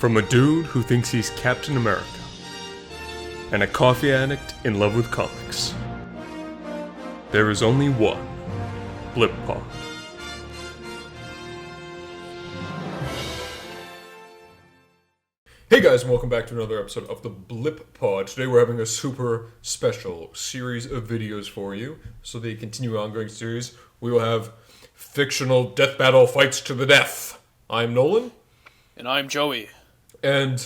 From a dude who thinks he's Captain America, and a coffee addict in love with comics, there is only one Blip Pod. Hey guys, and welcome back to another episode of the Blip Pod. Today we're having a super special series of videos for you. So the continue ongoing series, we will have Fictional Death Battle Fights to the Death. I'm Nolan. And I'm Joey. And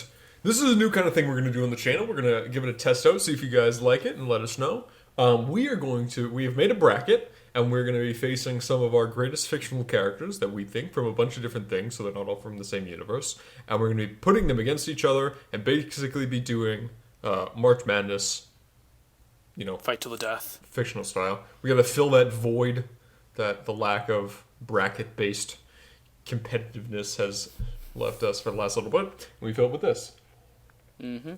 this is a new kind of thing we're going to do on the channel. We're going to give it a test out, see if you guys like it, and let us know. We have made a bracket, and we're going to be facing some of our greatest fictional characters that we think from a bunch of different things, so they're not all from the same universe. And we're going to be putting them against each other, and basically be doing March Madness, Fight to the death. Fictional style. We got to fill that void that the lack of bracket-based competitiveness has left us for the last little bit, and we filled with this. Mm-hmm.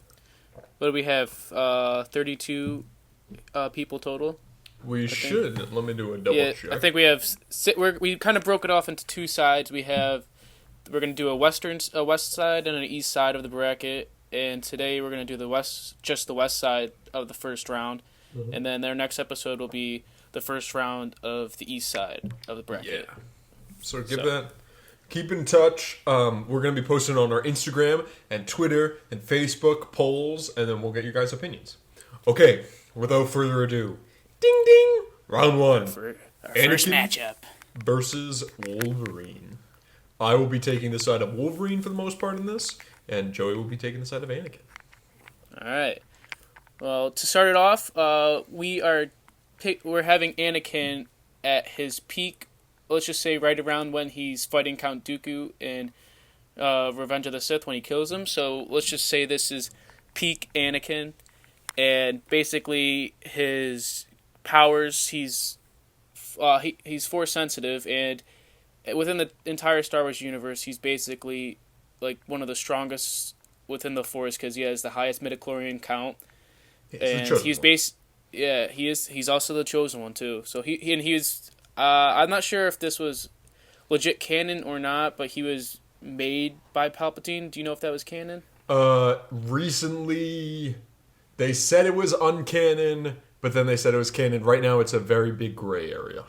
What do we have? 32 people total? We should. Let me do a double check. I think we have... We kind of broke it off into two sides. We're going to do a west side and an east side of the bracket, and today we're going to do just the west side of the first round, and then their next episode will be the first round of the east side of the bracket. Yeah. So keep in touch. We're going to be posting on our Instagram and Twitter and Facebook polls, and then we'll get your guys' opinions. Okay, without further ado, ding ding, round one. For our Anakin first matchup. Versus Wolverine. I will be taking the side of Wolverine for the most part in this, and Joey will be taking the side of Anakin. Alright. Well, to start it off, we're having Anakin at his peak. Let's just say right around when he's fighting Count Dooku in Revenge of the Sith when he kills him. So let's just say this is peak Anakin. And basically his powers, he's force sensitive. And within the entire Star Wars universe, he's basically like one of the strongest within the Force because he has the highest midichlorian count. He's also the chosen one too. So he's... I'm not sure if this was legit canon or not, but he was made by Palpatine. Do you know if that was canon? Recently, they said it was uncanon, but then they said it was canon. Right now, it's a very big gray area.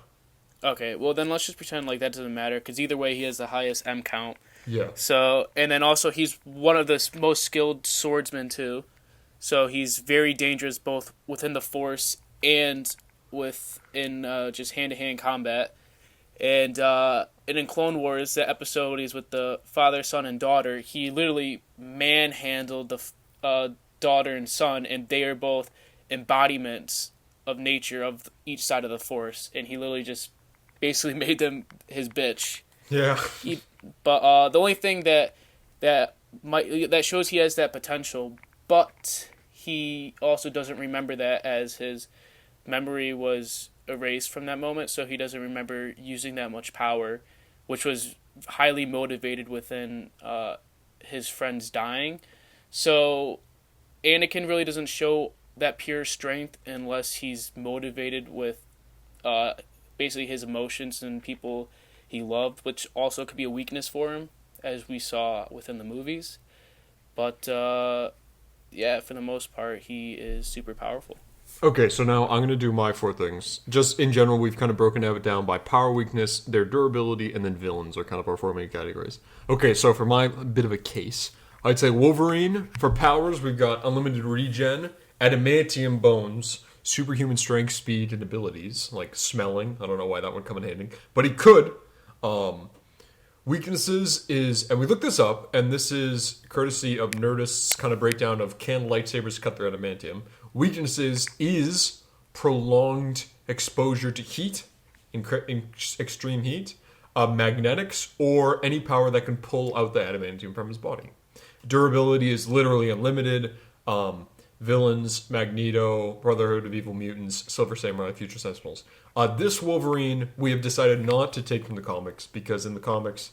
Okay, well then let's just pretend like that doesn't matter, because either way, he has the highest M count. Yeah. So, and then also he's one of the most skilled swordsmen too. So he's very dangerous both within the Force and in just hand-to-hand combat. And in Clone Wars, the episode he's with the father, son, and daughter, he literally manhandled the daughter and son, and they are both embodiments of nature of each side of the Force, and he literally just basically made them his bitch. Yeah. But the only thing that shows he has that potential, but he also doesn't remember that, as his memory was erased from that moment, so he doesn't remember using that much power, which was highly motivated within his friends dying. So Anakin really doesn't show that pure strength unless he's motivated with basically his emotions and people he loved, which also could be a weakness for him, as we saw within the movies. But for the most part, he is super powerful. Okay, so now I'm going to do my four things. Just in general, we've kind of broken it down by power, weakness, their durability, and then villains are kind of our four main categories. Okay, so for my bit of a case, I'd say Wolverine. For powers, we've got unlimited regen, adamantium bones, superhuman strength, speed, and abilities, like smelling. I don't know why that would come in handy, but he could. Weaknesses is, and we looked this up, and this is courtesy of Nerdist's kind of breakdown of can lightsabers cut their adamantium. Weaknesses is prolonged exposure to heat, in extreme heat, magnetics, or any power that can pull out the adamantium from his body. Durability is literally unlimited. Villains, Magneto, Brotherhood of Evil Mutants, Silver Samurai, Future Sentinels. This Wolverine, we have decided not to take from the comics, because in the comics,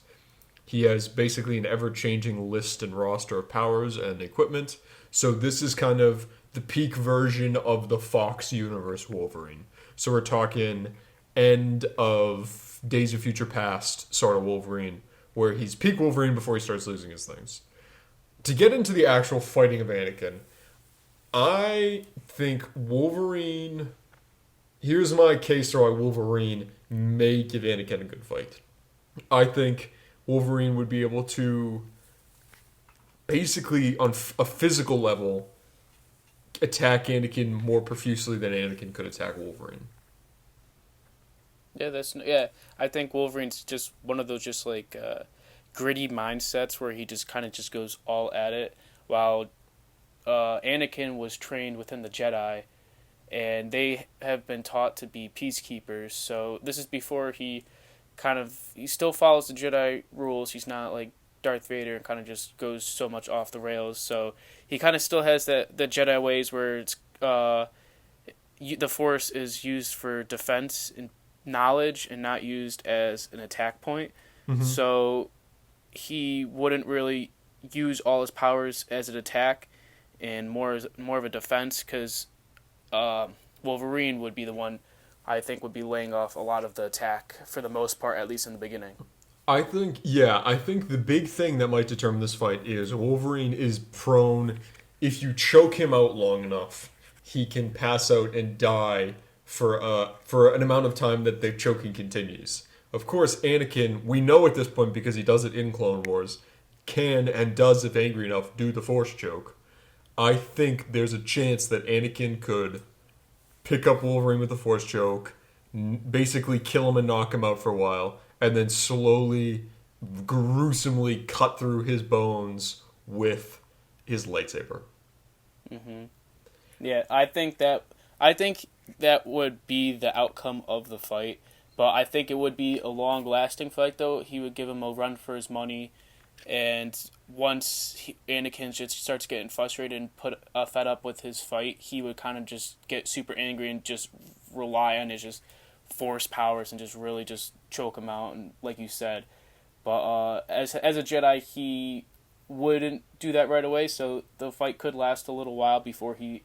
he has basically an ever-changing list and roster of powers and equipment. So this is kind of the peak version of the Fox universe Wolverine. So we're talking end of Days of Future Past sort of Wolverine, where he's peak Wolverine before he starts losing his things. to get into the actual fighting of Anakin, I think Wolverine. Here's my case for why Wolverine may give Anakin a good fight. I think Wolverine would be able to, basically on a physical level, attack Anakin more profusely than Anakin could attack Wolverine. Yeah. I think Wolverine's just one of those just like gritty mindsets where he just kind of just goes all at it, while Anakin was trained within the Jedi, and they have been taught to be peacekeepers. So this is before he still follows the Jedi rules. He's not like Darth Vader and kind of just goes so much off the rails. So he kind of still has the Jedi ways where it's the Force is used for defense and knowledge and not used as an attack point. Mm-hmm. So he wouldn't really use all his powers as an attack and more of a defense, because Wolverine would be the one I think would be laying off a lot of the attack for the most part, at least in the beginning. I think the big thing that might determine this fight is Wolverine is prone, if you choke him out long enough, he can pass out and die for an amount of time that the choking continues. Of course, Anakin, we know at this point because he does it in Clone Wars, can and does, if angry enough, do the Force choke. I think there's a chance that Anakin could pick up Wolverine with the Force choke, basically kill him and knock him out for a while, and then slowly, gruesomely cut through his bones with his lightsaber. Mm-hmm. Yeah, I think that would be the outcome of the fight, but I think it would be a long-lasting fight, though. He would give him a run for his money, and once Anakin just starts getting frustrated and fed up with his fight, he would kind of just get super angry and just rely on his just Force powers and just really just choke him out, and like you said. But as a Jedi, he wouldn't do that right away, so the fight could last a little while before he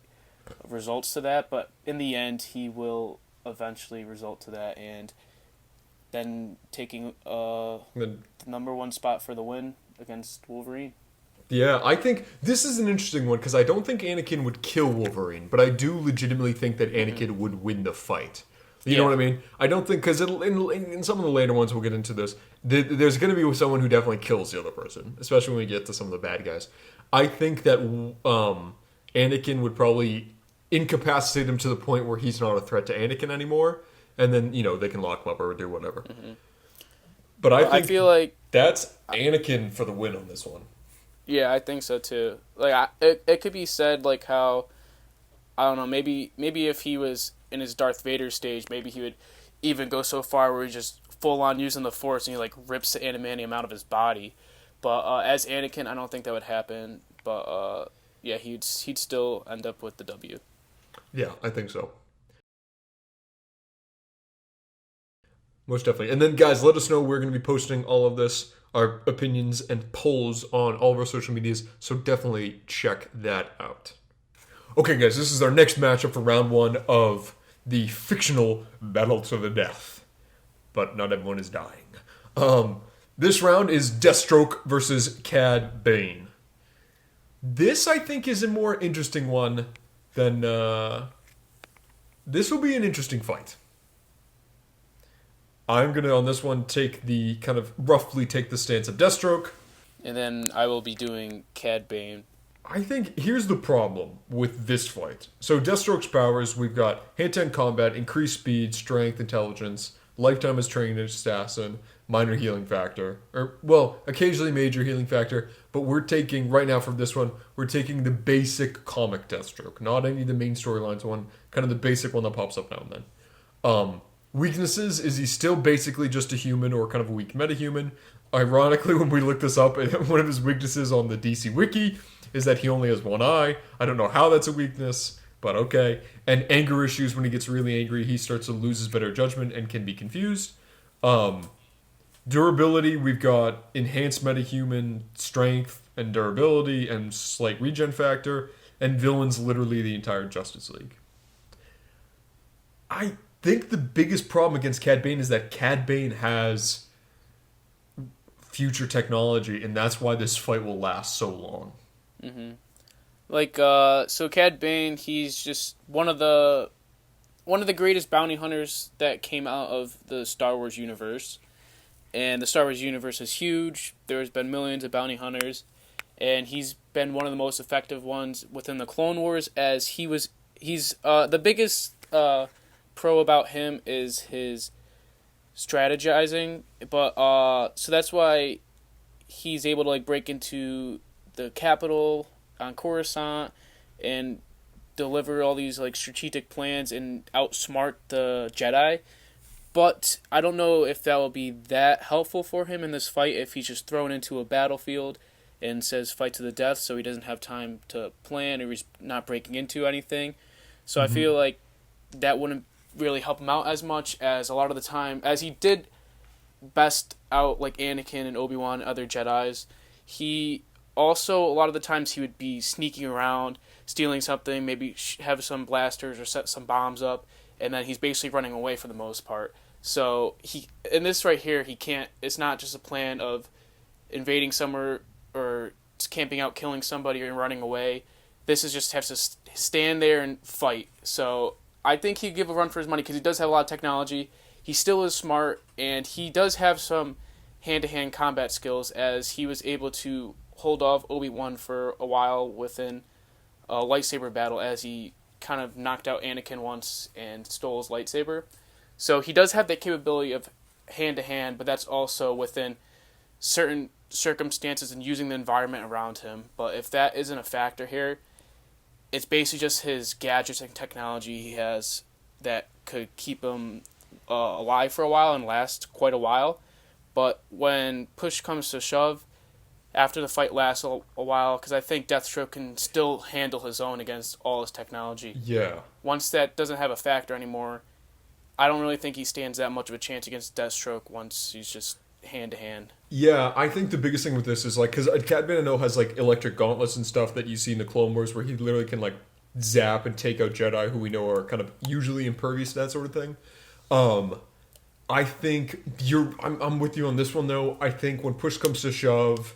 results to that, but in the end he will eventually result to that, and then taking the number one spot for the win against Wolverine. Yeah, I think this is an interesting one because I don't think Anakin would kill Wolverine, but I do legitimately think that Anakin would win the fight. You know what I mean? I don't think, because in some of the later ones we'll get into this, there's going to be someone who definitely kills the other person, especially when we get to some of the bad guys. I think that Anakin would probably incapacitate him to the point where he's not a threat to Anakin anymore, and then, they can lock him up or do whatever. Mm-hmm. But I feel like that's Anakin for the win on this one. Yeah, I think so too. Like, it could be said like how, I don't know, maybe if he was in his Darth Vader stage, maybe he would even go so far where he just full on using the Force and he like rips the adamantium out of his body. But as Anakin, I don't think that would happen. But yeah, he'd still end up with the W. Yeah, I think so. Most definitely. And then, guys, let us know. We're going to be posting all of this, our opinions and polls on all of our social medias, so definitely check that out. Okay, guys, this is our next matchup for round one of the fictional Battle to the Death. But not everyone is dying. This round is Deathstroke versus Cad Bane. This, I think, is a more interesting one than... This will be an interesting fight. I'm going to, on this one, roughly take the stance of Deathstroke. And then I will be doing Cad Bane. I think here's the problem with this fight. So Deathstroke's powers, we've got hand-to-hand combat, increased speed, strength, intelligence, lifetime as trained assassin, minor healing factor. Occasionally major healing factor, but we're taking, right now for this one, we're taking the basic comic Deathstroke. Not any of the main storylines one, kind of the basic one that pops up now and then. Weaknesses is he's still basically just a human or kind of a weak metahuman. Ironically, when we look this up, one of his weaknesses on the DC Wiki is that he only has one eye. I don't know how that's a weakness, but okay. And anger issues, when he gets really angry, he starts to lose his better judgment and can be confused. Durability, we've got enhanced metahuman strength and durability and slight regen factor. And villains, literally the entire Justice League. I think the biggest problem against Cad Bane is that Cad Bane has future technology, and that's why this fight will last so long. Like, so Cad Bane, he's just one of the greatest bounty hunters that came out of the Star Wars universe. And the Star Wars universe is huge. There's been millions of bounty hunters, and he's been one of the most effective ones within the Clone Wars. As he's the biggest pro about him is his strategizing. But so that's why he's able to like break into the capital on Coruscant and deliver all these like strategic plans and outsmart the Jedi. But I don't know if that will be that helpful for him in this fight if he's just thrown into a battlefield and says fight to the death, so he doesn't have time to plan or he's not breaking into anything. So I feel like that wouldn't really help him out as much as a lot of the time, as he did best out like Anakin and Obi-Wan and other Jedis. He also, a lot of the times, he would be sneaking around, stealing something, maybe have some blasters or set some bombs up, and then he's basically running away for the most part. So he, in this right here, he can't. It's not just a plan of invading somewhere or camping out, killing somebody, and running away. This is just has to stand there and fight. So I think he'd give a run for his money because he does have a lot of technology. He still is smart, and he does have some hand-to-hand combat skills, as he was able to hold off Obi-Wan for a while within a lightsaber battle, as he kind of knocked out Anakin once and stole his lightsaber. So he does have that capability of hand-to-hand, but that's also within certain circumstances and using the environment around him. But if that isn't a factor here, it's basically just his gadgets and technology he has that could keep him alive for a while and last quite a while. But when push comes to shove, after the fight lasts a while, because I think Deathstroke can still handle his own against all his technology. Yeah. Once that doesn't have a factor anymore, I don't really think he stands that much of a chance against Deathstroke once he's just hand-to-hand. Yeah, I think the biggest thing with this is, like, because Cad Bane, I know, has, like, electric gauntlets and stuff that you see in the Clone Wars where he literally can, like, zap and take out Jedi who we know are kind of usually impervious to that sort of thing. I think I'm with you on this one, though. I think when push comes to shove,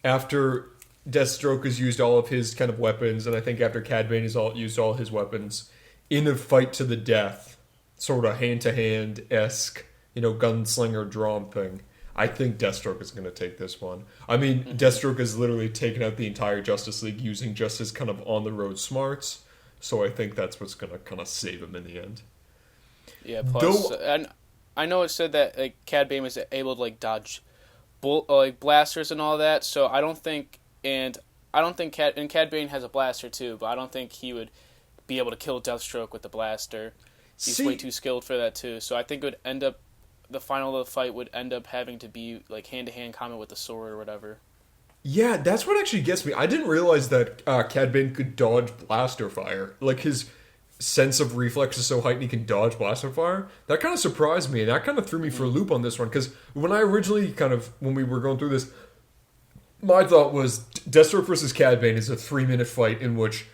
after Deathstroke has used all of his kind of weapons, and I think after Cad Bane has used all his weapons, in a fight to the death, sort of hand-to-hand-esque, gunslinger drawn thing, I think Deathstroke is going to take this one. I mean, Deathstroke has literally taken out the entire Justice League using just his kind of on-the-road smarts, so I think that's what's going to kind of save him in the end. Yeah, plus, and I know it said that like Cad Bane was able to like dodge blasters and all that, so I don't think Cad Bane has a blaster too, but I don't think he would be able to kill Deathstroke with the blaster. He's way too skilled for that too. So I think it would end up the final of the fight would end up having to be like hand-to-hand combat with the sword or whatever. Yeah, that's what actually gets me. I didn't realize that Cad Bane could dodge blaster fire. Like, his sense of reflex is so heightened he can dodge blaster fire. That kind of surprised me, and that kind of threw me for a loop on this one, because when I originally when we were going through this, my thought was Deathstroke versus Cad Bane is a 3-minute fight in which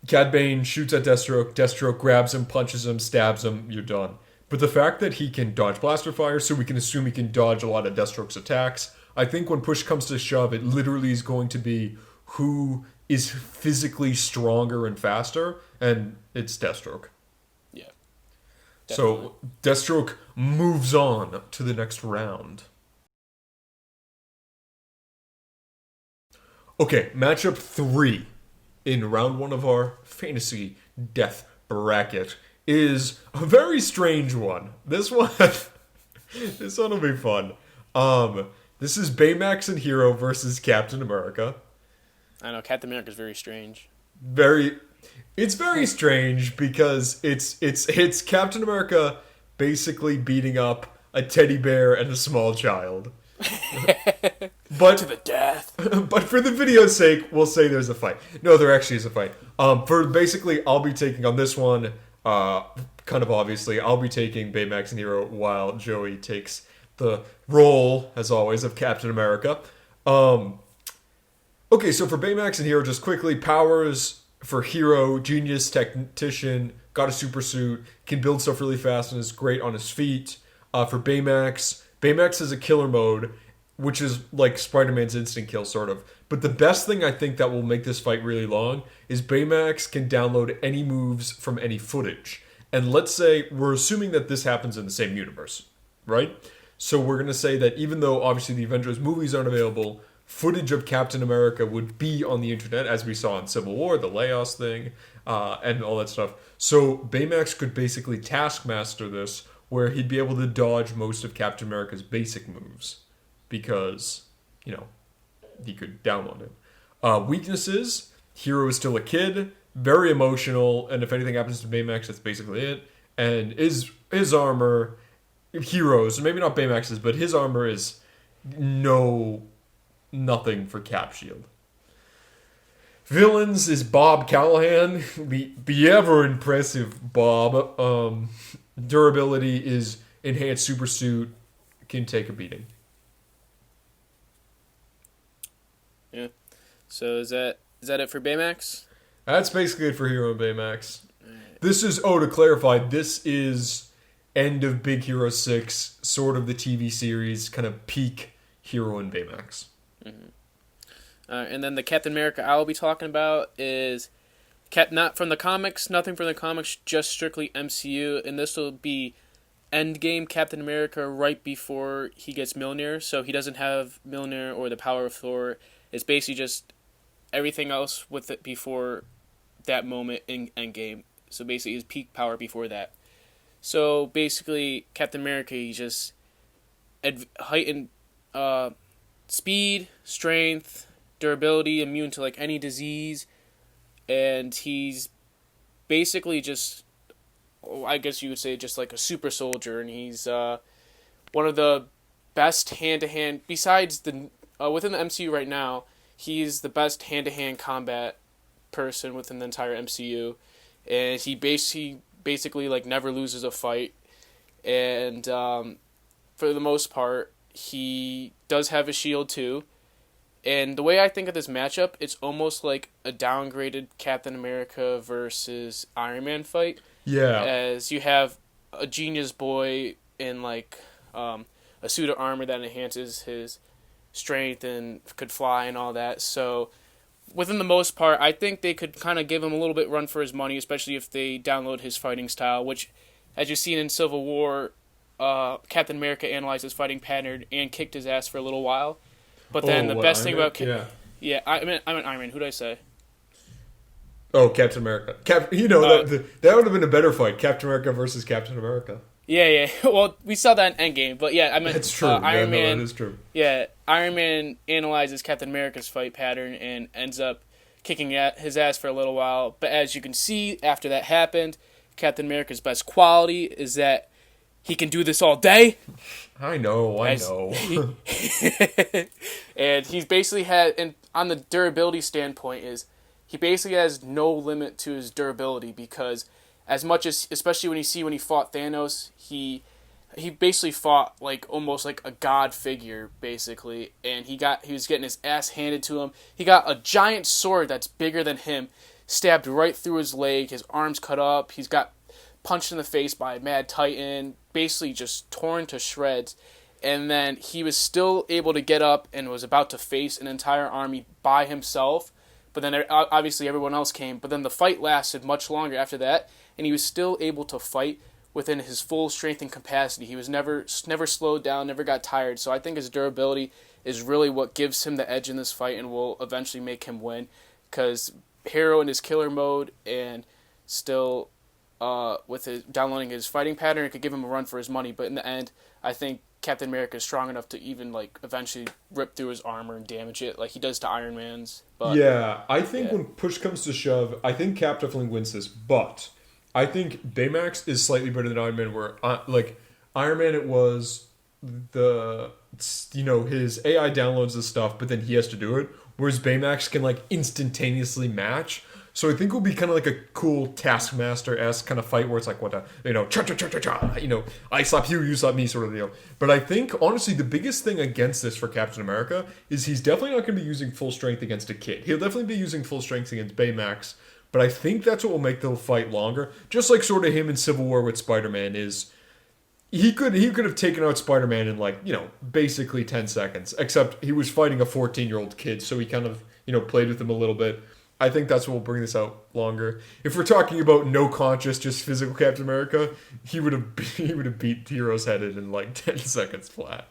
Cad Bane shoots at Deathstroke, Deathstroke grabs him, punches him, stabs him, you're done. But the fact that he can dodge blaster fire, so we can assume he can dodge a lot of Deathstroke's attacks, I think when push comes to shove, it literally is going to be who is physically stronger and faster, and it's Deathstroke. Yeah. Definitely. So Deathstroke moves on to the next round. Okay, matchup 3 in round 1 of our fantasy death bracket is a very strange one. This one will be fun. This is Baymax and Hero versus Captain America. I know Captain America is very strange. It's very strange because it's Captain America basically beating up a teddy bear and a small child. But to the death. But for the video's sake, we'll say there's a fight. No, there actually is a fight. For basically, I'll be taking on this one. Kind of obviously, I'll be taking Baymax and Hero while Joey takes the role, as always, of Captain America. Okay, so for Baymax and Hero, just quickly, powers for Hero, genius, technician, got a super suit, can build stuff really fast and is great on his feet. For Baymax has a killer mode, which is like Spider-Man's instant kill, sort of. But the best thing I think that will make this fight really long is Baymax can download any moves from any footage. And let's say we're assuming that this happens in the same universe, right? So we're going to say that even though obviously the Avengers movies aren't available, footage of Captain America would be on the internet, as we saw in Civil War, the Laos thing, and all that stuff. So Baymax could basically Taskmaster this, where he'd be able to dodge most of Captain America's basic moves, because, he could download it. Weaknesses, Hero is still a kid, very emotional, and if anything happens to Baymax, that's basically it. And his armor, Heroes, maybe not Baymax's, but his armor is nothing for Cap Shield. Villains is Bob Callahan, the ever impressive Bob. Durability is enhanced super suit, can take a beating. Yeah. So is that it for Baymax? That's basically it for Hero and Baymax. Right. This is, to clarify, this is end of Big Hero 6, sort of the TV series, kind of peak Hero and Baymax. Mm-hmm. And then the Captain America I will be talking about is not from the comics, nothing from the comics, just strictly MCU, and this will be Endgame Captain America right before he gets Mjolnir, so he doesn't have Mjolnir or the power of Thor. It's basically just everything else with it before that moment in Endgame. So basically his peak power before that. So basically Captain America, he just heightened speed, strength, durability, immune to like any disease, and he's basically just, I guess you would say, just like a super soldier, and he's one of the best hand-to-hand, besides the within the MCU right now, he's the best hand-to-hand combat person within the entire MCU, and he basically like never loses a fight, and for the most part, he does have a shield too. And the way I think of this matchup, it's almost like a downgraded Captain America versus Iron Man fight. Yeah. As you have a genius boy in like a suit of armor that enhances his strength and could fly and all that. So within the most part, I think they could kind of give him a little bit run for his money, especially if they download his fighting style, which, as you've seen in Civil War, Captain America analyzed his fighting pattern and kicked his ass for a little while. But then the best thing about I meant Iron Man. Who did I say? Oh, Captain America. That would have been a better fight. Captain America versus Captain America. Yeah. Well, we saw that in Endgame, but yeah, I meant that's true. Iron Man. That is true. Yeah, Iron Man analyzes Captain America's fight pattern and ends up kicking his ass for a little while. But as you can see, after that happened, Captain America's best quality is that he can do this all day. I know. And he's basically and on the durability standpoint is he basically has no limit to his durability, because as much as, especially when he fought Thanos, he basically fought like almost like a god figure basically, and he was getting his ass handed to him. He got a giant sword that's bigger than him stabbed right through his leg, his arms cut up, he's got punched in the face by a Mad Titan, basically just torn to shreds, and then he was still able to get up and was about to face an entire army by himself, but then obviously everyone else came, but then the fight lasted much longer after that, and he was still able to fight within his full strength and capacity. He was never slowed down, never got tired, so I think his durability is really what gives him the edge in this fight and will eventually make him win, because Hero in his killer mode and still with downloading his fighting pattern, it could give him a run for his money. But in the end, I think Captain America is strong enough to even like eventually rip through his armor and damage it like he does to Iron Man's. But yeah, I think when push comes to shove, I think Cap definitely wins this. But I think Baymax is slightly better than Iron Man. Where like Iron Man, it was his AI downloads the stuff, but then he has to do it. Whereas Baymax can like instantaneously match. So I think it will be kind of like a cool Taskmaster-esque kind of fight where it's like, cha-cha-cha-cha-cha, I slap you, you slap me sort of deal. But I think, honestly, the biggest thing against this for Captain America is he's definitely not going to be using full strength against a kid. He'll definitely be using full strength against Baymax, but I think that's what will make the fight longer. Just like sort of him in Civil War with Spider-Man is, he could have taken out Spider-Man in like, basically 10 seconds, except he was fighting a 14-year-old kid, so he kind of, played with him a little bit. I think that's what will bring this out longer. If we're talking about no conscious, just physical Captain America, he would have beat Hero's head in like 10 seconds flat.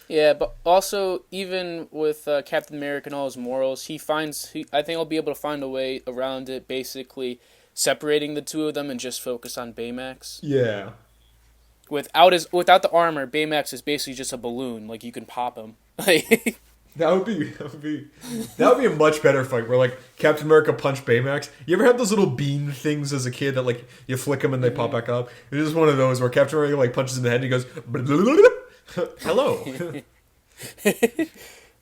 Yeah, but also even with Captain America and all his morals, I think he'll be able to find a way around it, basically separating the two of them and just focus on Baymax. Yeah. Without the armor, Baymax is basically just a balloon. Like, you can pop him. That would be a much better fight where like Captain America punched Baymax. You ever had those little bean things as a kid that like you flick them and they pop back up? It is one of those where Captain America like punches in the head and he goes, hello.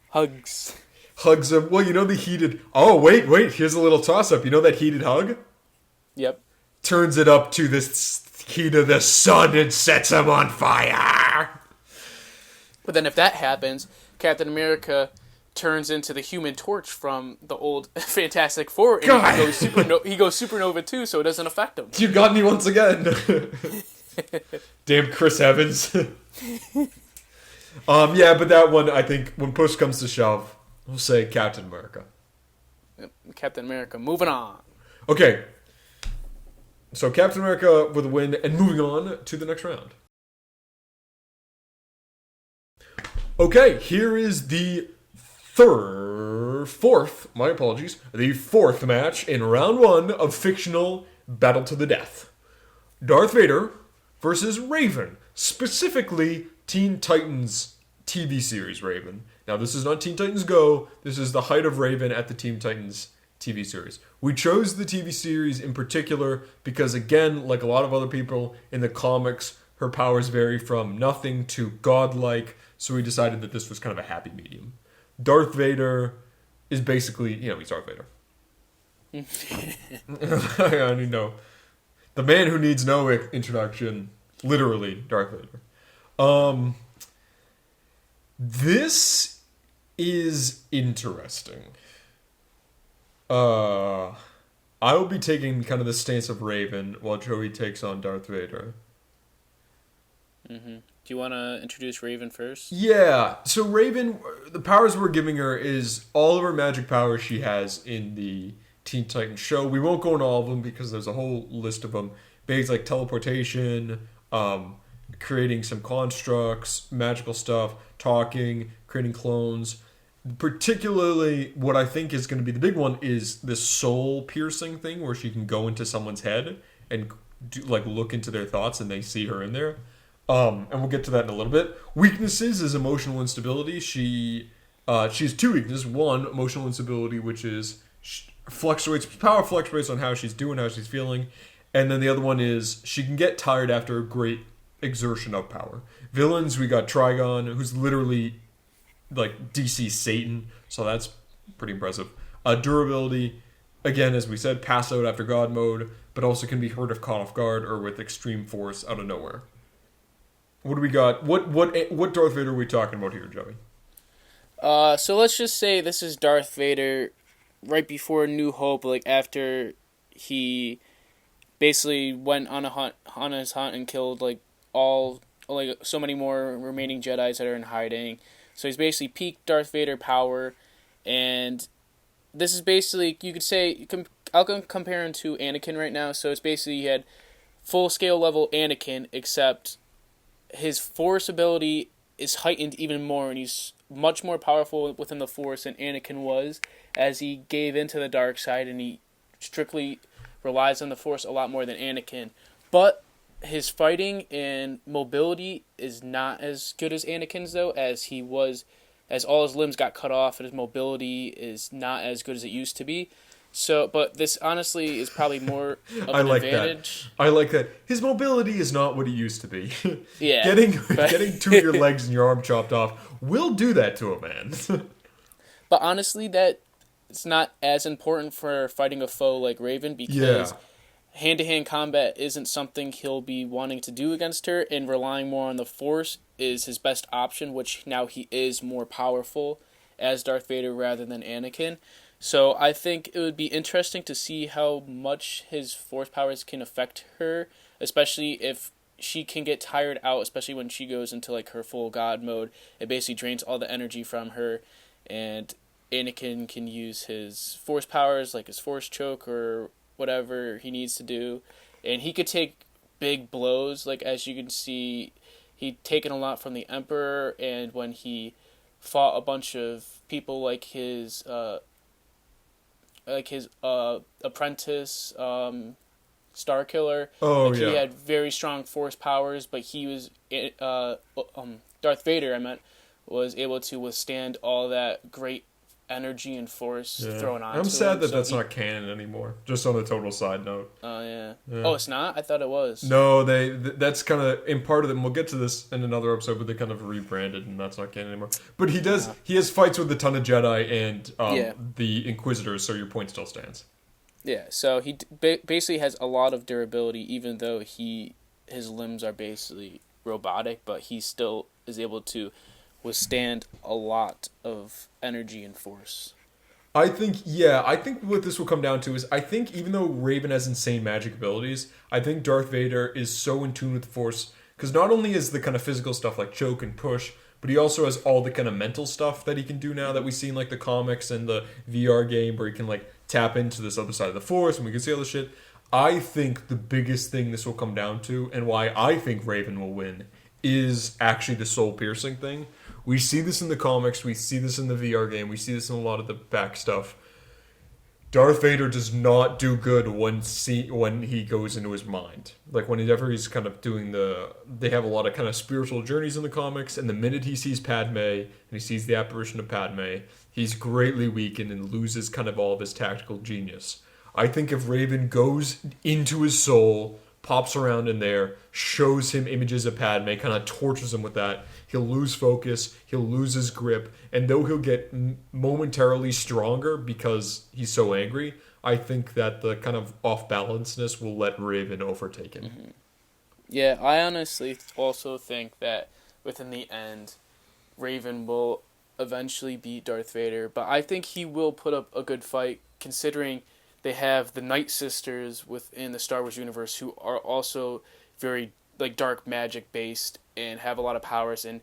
Hugs him. Well, the heated. Oh wait. Here's a little toss up. You know that heated hug? Yep. Turns it up to this heat of the sun and sets him on fire. But then if that happens, Captain America turns into the Human Torch from the old Fantastic Four, and he goes supernova too, so it doesn't affect him. You got me once again. Damn Chris Evans. Yeah, but that one, I think, when push comes to shove, we'll say Captain America. Captain America. Moving on. Okay. So Captain America with a win, and moving on to the next round. Okay, here is the fourth match in round 1 of Fictional Battle to the Death. Darth Vader versus Raven, specifically Teen Titans TV series Raven. Now, this is not Teen Titans Go, this is the height of Raven at the Teen Titans TV series. We chose the TV series in particular because, again, like a lot of other people in the comics, her powers vary from nothing to godlike, so we decided that this was kind of a happy medium. Darth Vader is basically, he's Darth Vader. I don't know. The man who needs no introduction, literally Darth Vader. This is interesting. I will be taking kind of the stance of Raven while Joey takes on Darth Vader. Mm-hmm. Do you want to introduce Raven first? Yeah. So Raven, the powers we're giving her is all of her magic powers she has in the Teen Titans show. We won't go into all of them because there's a whole list of them. Things like teleportation, creating some constructs, magical stuff, talking, creating clones. Particularly, what I think is going to be the big one is this soul piercing thing where she can go into someone's head and look into their thoughts and they see her in there. And we'll get to that in a little bit. Weaknesses is emotional instability. She has 2 weaknesses. One, emotional instability, which is power fluctuates on how she's doing, how she's feeling. And then the other one is she can get tired after a great exertion of power. Villains, we got Trigon, who's literally like DC Satan, so that's pretty impressive. Durability, again, as we said, pass out after God mode, but also can be hurt if caught off guard or with extreme force out of nowhere. What do we got? What Darth Vader are we talking about here, Joey? So let's just say this is Darth Vader right before New Hope, like after he basically went on his hunt and killed so many more remaining Jedis that are in hiding. So he's basically peak Darth Vader power, and this is basically, you could say, I'll compare him to Anakin right now. So it's basically he had full scale level Anakin, except his Force ability is heightened even more, and he's much more powerful within the Force than Anakin was, as he gave into the dark side and he strictly relies on the Force a lot more than Anakin. But his fighting and mobility is not as good as Anakin's, though, as all his limbs got cut off and his mobility is not as good as it used to be. So, but this honestly is probably more of an advantage. I like that. His mobility is not what it used to be. Yeah. Getting 2 of your legs and your arm chopped off will do that to a man. But honestly, that it's not as important for fighting a foe like Raven, because hand-to-hand combat isn't something he'll be wanting to do against her, and relying more on the Force is his best option, which now he is more powerful as Darth Vader rather than Anakin. So I think it would be interesting to see how much his Force powers can affect her, especially if she can get tired out, especially when she goes into like her full god mode. It basically drains all the energy from her, and Anakin can use his force powers, like his force choke or whatever he needs to do, and he could take big blows. Like as you can see, he'd taken a lot from the Emperor, and when he fought a bunch of people like his apprentice, Star Killer. Oh, like, yeah. He had very strong force powers, but he was Darth Vader, I meant, was able to withstand all that great energy and force thrown onto him. I'm sad that so that's not canon anymore. Just on a total side note. Oh, yeah. Oh, it's not? I thought it was. No, that's kind of in part of them. We'll get to this in another episode, but they kind of rebranded, and that's not canon anymore. But he does. He has fights with a ton of Jedi and the Inquisitors, so your point still stands. Yeah, so he basically has a lot of durability, even though his limbs are basically robotic, but he still is able to withstand a lot of energy and force. I think what this will come down to is I think even though Raven has insane magic abilities, I think Darth Vader is so in tune with the Force, because not only is the kind of physical stuff like choke and push, but he also has all the kind of mental stuff that he can do now that we see in like the comics and the VR game where he can like tap into this other side of the Force and we can see all this shit. I think the biggest thing this will come down to, and why I think Raven will win, is actually the soul piercing thing. We see this in the comics, we see this in the VR game, we see this in a lot of the back stuff. Darth Vader does not do good when he goes into his mind. Like whenever he's kind of doing they have a lot of kind of spiritual journeys in the comics, and the minute he sees Padme and he sees the apparition of Padme, he's greatly weakened and loses kind of all of his tactical genius. I think if Raven goes into his soul, pops around in there, shows him images of Padme, kind of tortures him with that, he'll lose focus, he'll lose his grip, and though he'll get momentarily stronger because he's so angry, I think that the kind of off-balancedness will let Raven overtake him. Mm-hmm. Yeah, I honestly also think that within the end, Raven will eventually beat Darth Vader, but I think he will put up a good fight considering they have the Night Sisters within the Star Wars universe who are also very like dark magic based and have a lot of powers, and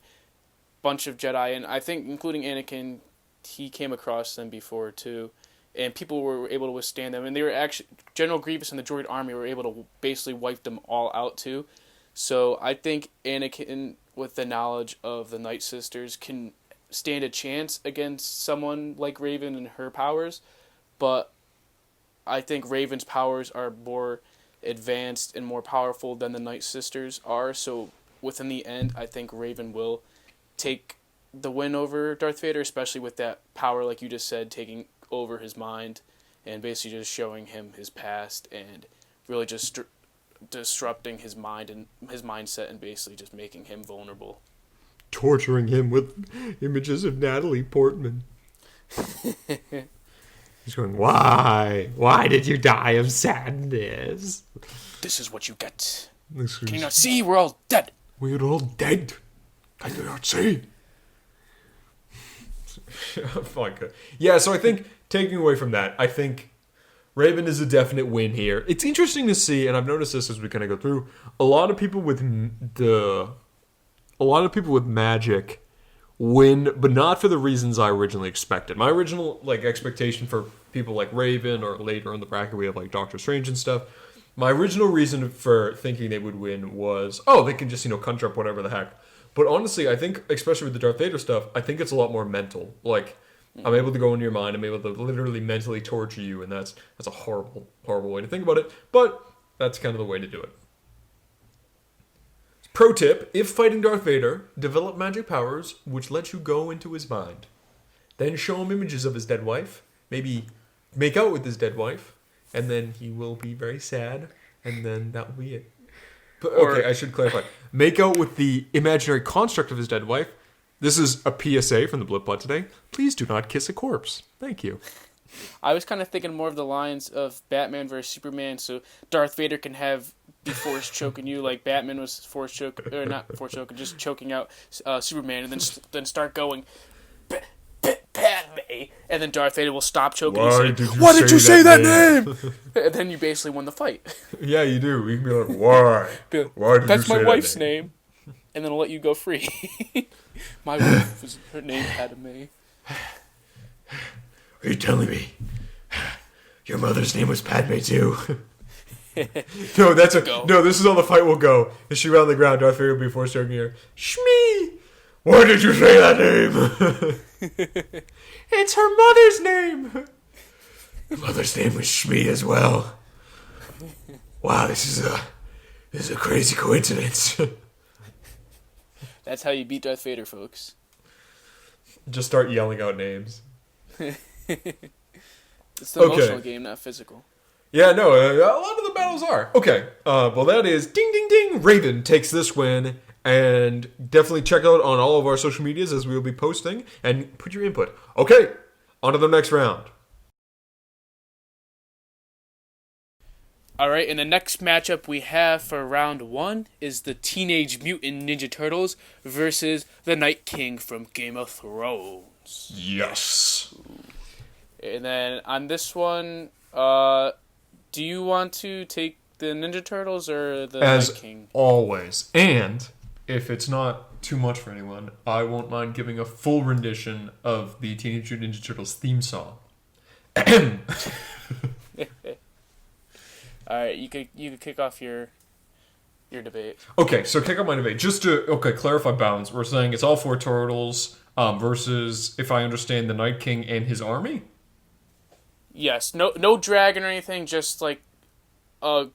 bunch of Jedi, and I think including Anakin, he came across them before too, and people were able to withstand them, and they were actually General Grievous and the droid army were able to basically wipe them all out too. So I think Anakin, with the knowledge of the Night Sisters, can stand a chance against someone like Raven and her powers, but I think Raven's powers are more advanced and more powerful than the Night Sisters are, so within the end, I think Raven will take the win over Darth Vader, especially with that power, like you just said, taking over his mind and basically just showing him his past and really just disrupting his mind and his mindset and basically just making him vulnerable. Torturing him with images of Natalie Portman. He's going, why? Why did you die of sadness? This is what you get. Can you not see? We're all dead. We're all dead. Can you not see? Yeah, so I think, taking away from that, I think Raven is a definite win here. It's interesting to see, and I've noticed this as we kind of go through, a lot of people with magic win, but not for the reasons I originally expected. My original expectation for people like Raven, or later in the bracket we have like Doctor Strange and stuff, my original reason for thinking they would win was, they can just, conjure up whatever the heck. But honestly, I think, especially with the Darth Vader stuff, I think it's a lot more mental. Like, I'm able to go into your mind, I'm able to literally mentally torture you, and that's a horrible, horrible way to think about it, but that's kind of the way to do it. Pro tip, if fighting Darth Vader, develop magic powers which let you go into his mind. Then show him images of his dead wife, maybe make out with his dead wife, and then he will be very sad, and then that will be it. But, okay, I should clarify. Make out with the imaginary construct of his dead wife. This is a PSA from the Blipbot today. Please do not kiss a corpse. Thank you. I was kind of thinking more of the lines of Batman versus Superman, so Darth Vader can be force choking you like Batman was force choke, or not force choking, just choking out Superman, and then start going, Padme, And then Darth Vader will stop choking Why and did say, you "Why did you say that name?" name? And then you basically won the fight. Yeah, you do. You can be like, why? Be like, Why did "That's you my say wife's that name? name," and then I'll let you go free. My wife was her name Padme. Are you telling me your mother's name was Padme too? No, no. This is how the fight will go. Is she on the ground? Darth Vader will be forced to her. Shmi, why did you say that name? It's her mother's name. Her mother's name was Shmi as well. Wow, this is a crazy coincidence. That's how you beat Darth Vader, folks. Just start yelling out names. It's the emotional game, not physical. Yeah, no, a lot of the battles are. Okay, well that is ding ding ding. Raven takes this win, and definitely check out on all of our social medias as we will be posting, and put your input. Okay, on to the next round. Alright, and the next matchup we have for round 1 is the Teenage Mutant Ninja Turtles versus the Night King from Game of Thrones. Yes. And then on this one, do you want to take the Ninja Turtles or the Night King? As always. And if it's not too much for anyone, I won't mind giving a full rendition of the Teenage Mutant Ninja Turtles theme song. All right, you could kick off your debate. Okay, so kick off my debate. Just to clarify bounds. We're saying it's all 4 turtles versus, if I understand, the Night King and his army. Yes, no dragon or anything. Just like a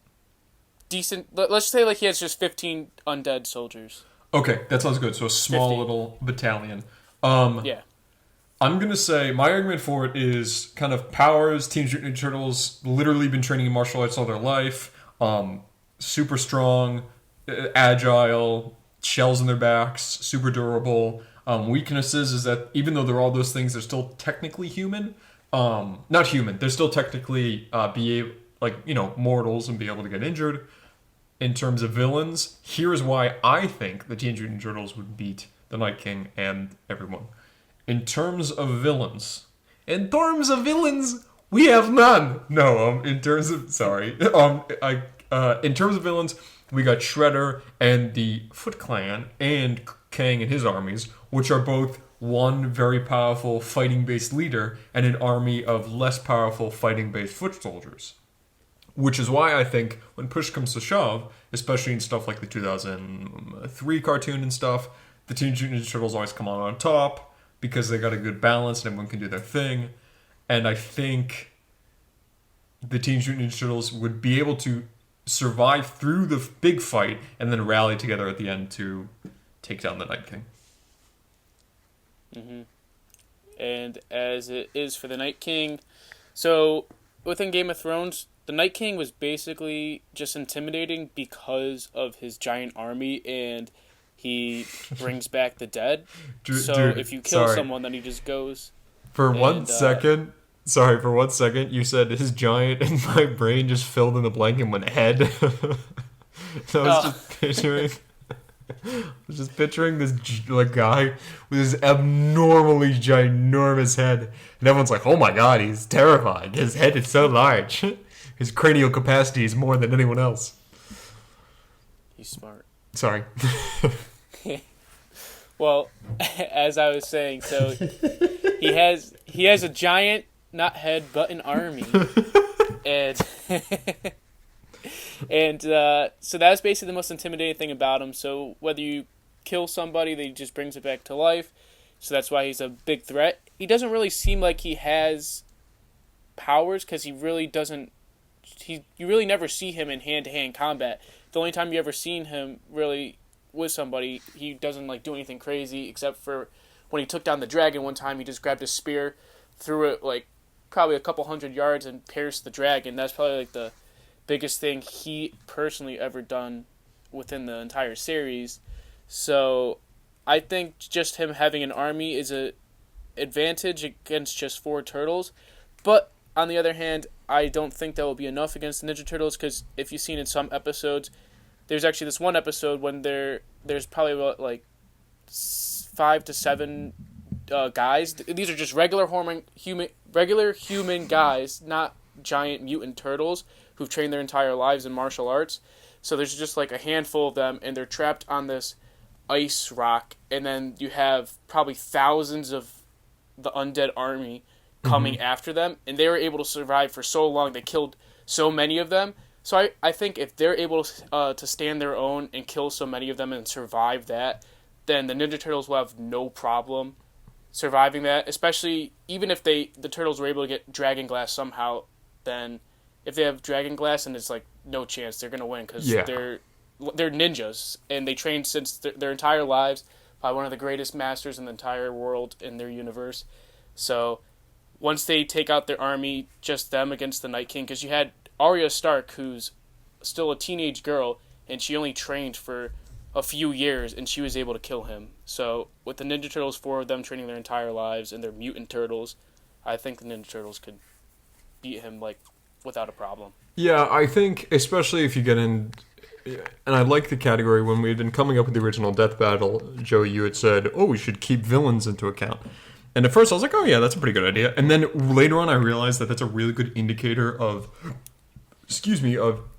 decent. Let's say like he has just 15 undead soldiers. Okay, that sounds good. So a small 50. little battalion. Yeah. I'm going to say my argument for it is kind of powers. Teenage Mutant Ninja Turtles literally been training in martial arts all their life. Super strong, agile, shells in their backs, super durable. Weaknesses is that even though they're all those things, they're still technically human. Not human. They're still technically mortals and be able to get injured. In terms of villains, here's why I think the Teenage Mutant Ninja Turtles would beat the Night King and everyone. In terms of villains, we have none. No, in terms of villains, we got Shredder and the Foot Clan and Kang and his armies, which are both one very powerful fighting-based leader and an army of less powerful fighting-based foot soldiers. Which is why I think when push comes to shove, especially in stuff like the 2003 cartoon and stuff, the Teenage Mutant Ninja Turtles always come on top because they got a good balance and everyone can do their thing. And I think the Teenage Mutant Ninja Turtles would be able to survive through the big fight and then rally together at the end to take down the Night King. Mm-hmm. And as it is for the Night King, so within Game of Thrones, the Night King was basically just intimidating because of his giant army and he brings back the dead. Dude, if you kill someone, then he just goes. For 1 second, you said his giant and my brain just filled in the blank and went head. I was just picturing this guy with his abnormally ginormous head. And everyone's like, oh my god, he's terrifying. His head is so large. His cranial capacity is more than anyone else. He's smart. Sorry. Well, as I was saying, so he has a giant, not head, but an army. And so that's basically the most intimidating thing about him. So whether you kill somebody, they just brings it back to life. So that's why he's a big threat. He doesn't really seem like he has powers because he really doesn't. You really never see him in hand-to-hand combat. The only time you ever seen him really with somebody, he doesn't do anything crazy except for when he took down the dragon one time. He just grabbed a spear, threw it probably a couple 100 yards and pierced the dragon. That's probably the biggest thing he personally ever done within the entire series. So I think just him having an army is a advantage against just 4 turtles. But on the other hand, I don't think that will be enough against the Ninja Turtles because if you've seen in some episodes, there's actually this one episode when there's probably about 5 to 7 guys. These are just regular human guys, not giant mutant turtles who've trained their entire lives in martial arts. So there's just like a handful of them, and they're trapped on this ice rock, and then you have probably thousands of the undead army coming after them, and they were able to survive for so long. They killed so many of them. So I think if they're able to stand their own and kill so many of them and survive that, then the Ninja Turtles will have no problem surviving that. Especially even if the Turtles were able to get Dragon Glass somehow, then if they have Dragon Glass, and it's like no chance they're gonna win because they're ninjas and they trained since their entire lives by one of the greatest masters in the entire world in their universe. So once they take out their army, just them against the Night King, because you had Arya Stark, who's still a teenage girl, and she only trained for a few years, and she was able to kill him. So with the Ninja Turtles, 4 of them training their entire lives, and they're mutant turtles, I think the Ninja Turtles could beat him like without a problem. Yeah, I think especially if you get in, and I like the category when we had been coming up with the original Death Battle, Joey, you had said, oh, we should keep villains into account. And at first I was like, oh yeah, that's a pretty good idea. And then later on I realized that that's a really good indicator of